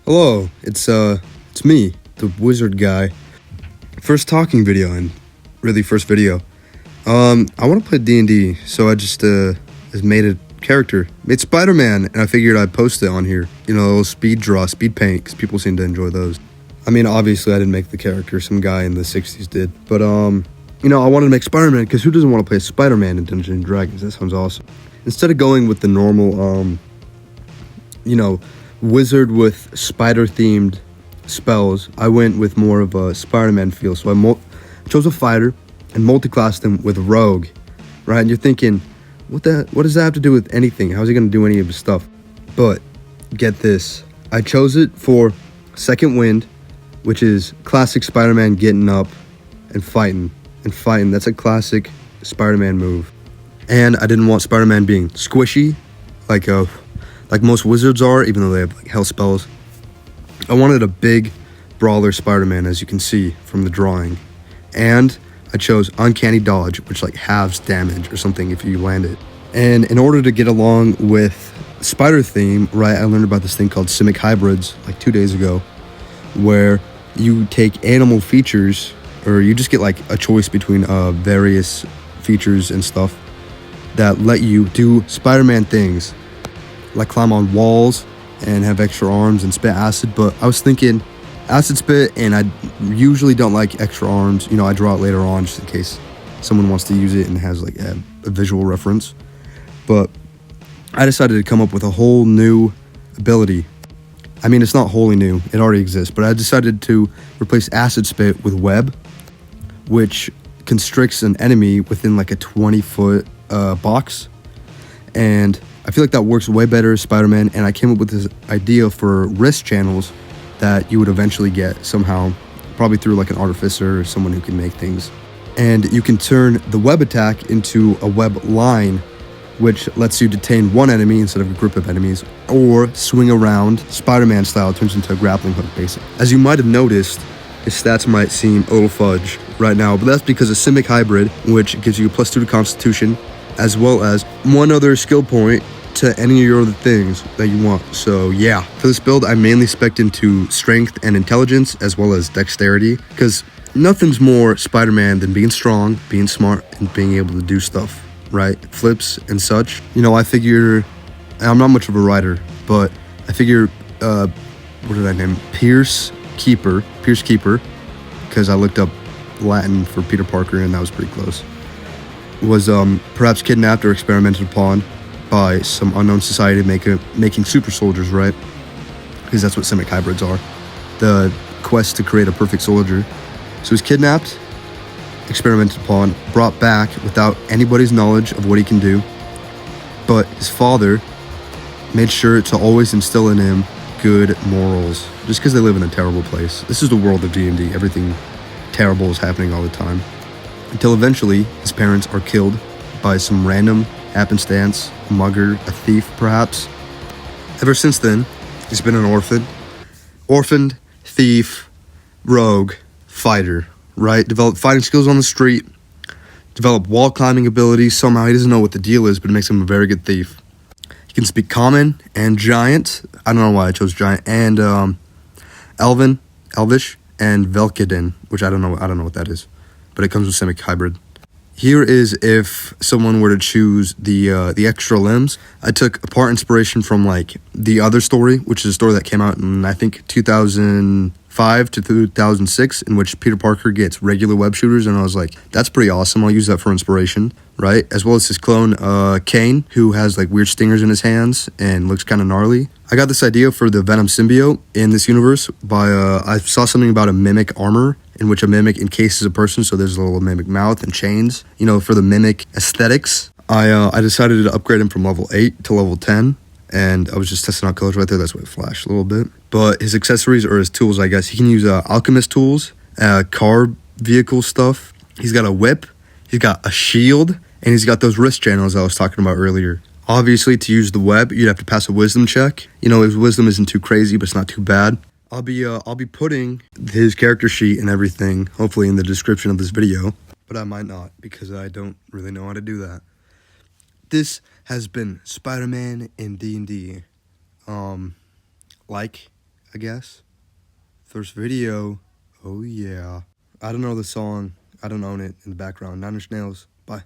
Hello, it's me, the wizard guy. First talking video and really first video. I want to play D&D, so I just made a character. Made Spider-Man, and I figured I'd post it on here. You know, a little speed draw, speed paint, because people seem to enjoy those. I mean, obviously I didn't make the character, some guy in the 60s did. But, I wanted to make Spider-Man, because who doesn't want to play Spider-Man in Dungeons & Dragons? That sounds awesome. Instead of going with the normal, wizard with spider-themed spells, I went with more of a Spider-Man feel. So I chose a fighter and multiclassed him with rogue, right? And you're thinking, what does that have to do with anything? How's he going to do any of his stuff? But get this, I chose it for Second Wind, which is classic Spider-Man getting up and fighting. That's a classic Spider-Man move. And I didn't want Spider-Man being squishy, like most wizards are, even though they have like hell spells. I wanted a big brawler Spider-Man, as you can see from the drawing. And I chose Uncanny Dodge, which like halves damage or something if you land it. And in order to get along with spider theme, right, I learned about this thing called Simic Hybrids like 2 days ago, where you take animal features, or you just get like a choice between various features and stuff that let you do Spider-Man things, like climb on walls and have extra arms and spit acid. But I was thinking acid spit, and I usually don't like extra arms. You know, I draw it later on just in case someone wants to use it and has like a visual reference. But I decided to come up with a whole new ability. I mean, it's not wholly new, it already exists, but I decided to replace acid spit with web, which constricts an enemy within like a 20-foot box. And I feel like that works way better as Spider-Man, and I came up with this idea for wrist channels that you would eventually get somehow, probably through like an artificer or someone who can make things. And you can turn the web attack into a web line, which lets you detain one enemy instead of a group of enemies, or swing around Spider-Man style. It turns into a grappling hook, basically. As you might have noticed, his stats might seem a little fudge right now, but that's because of Simic Hybrid, which gives you a +2 to Constitution, as well as one other skill point to any of your other things that you want. So yeah, for this build, I mainly spec'd into strength and intelligence, as well as dexterity, because nothing's more Spider-Man than being strong, being smart, and being able to do stuff, right? Flips and such. You know, I figure, I'm not much of a writer, but I figure, what did I name? Pierce Keeper, because I looked up Latin for Peter Parker, and that was pretty close. Was perhaps kidnapped or experimented upon by some unknown society making super soldiers, right? Because that's what Simic Hybrids are. The quest to create a perfect soldier. So he's kidnapped, experimented upon, brought back without anybody's knowledge of what he can do. But his father made sure to always instill in him good morals, just because they live in a terrible place. This is the world of D&D. Everything terrible is happening all the time. Until eventually, his parents are killed by some random happenstance, mugger, a thief perhaps. Ever since then, he's been an orphaned, thief, rogue, fighter, right? Developed fighting skills on the street, developed wall climbing abilities. Somehow he doesn't know what the deal is, but it makes him a very good thief. He can speak Common and Giant. I don't know why I chose Giant. And Elvish, and Velkidin, which I don't know what that is, but it comes with Simic Hybrid. Here is if someone were to choose the extra limbs. I took a part inspiration from like The Other Story, which is a story that came out in I think 2005 to 2006, in which Peter Parker gets regular web shooters, and I was like, that's pretty awesome. I'll use that for inspiration, right? As well as his clone Kane, who has like weird stingers in his hands and looks kind of gnarly. I got this idea for the Venom symbiote in this universe by I saw something about a mimic armor, in which a mimic encases a person, so there's a little mimic mouth and chains. You know, for the mimic aesthetics, I decided to upgrade him from level 8 to level 10, and I was just testing out colors right there. That's why it flashed a little bit. But his accessories, or his tools, I guess, he can use alchemist tools, car vehicle stuff. He's got a whip, he's got a shield, and he's got those wrist channels I was talking about earlier. Obviously, to use the web, you'd have to pass a wisdom check. You know, his wisdom isn't too crazy, but it's not too bad. I'll be putting his character sheet and everything, hopefully in the description of this video, but I might not, because I don't really know how to do that. This has been Spider-Man in D&D. Like, I guess. First video. Oh yeah. I don't know the song. I don't own it in the background. Nine Inch Nails. Bye.